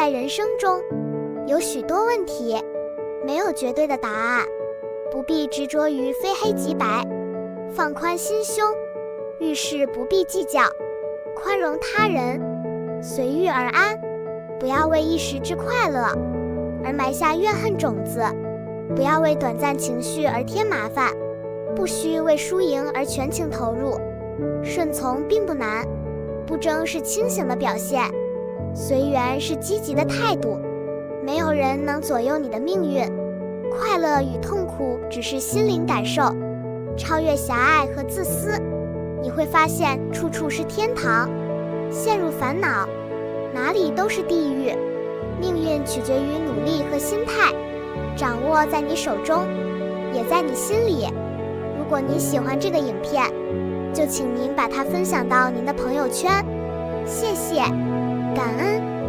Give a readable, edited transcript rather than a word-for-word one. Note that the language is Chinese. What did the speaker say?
在人生中，有许多问题，没有绝对的答案，不必执着于非黑即白，放宽心胸，遇事不必计较，宽容他人，随遇而安，不要为一时之快乐而埋下怨恨种子，不要为短暂情绪而添麻烦，不需为输赢而全情投入。顺从并不难，不争是清醒的表现，随缘是积极的态度。没有人能左右你的命运，快乐与痛苦只是心灵感受。超越狭隘和自私，你会发现处处是天堂。陷入烦恼，哪里都是地狱。命运取决于努力和心态，掌握在你手中，也在你心里。如果您喜欢这个影片，就请您把它分享到您的朋友圈，谢谢，感恩。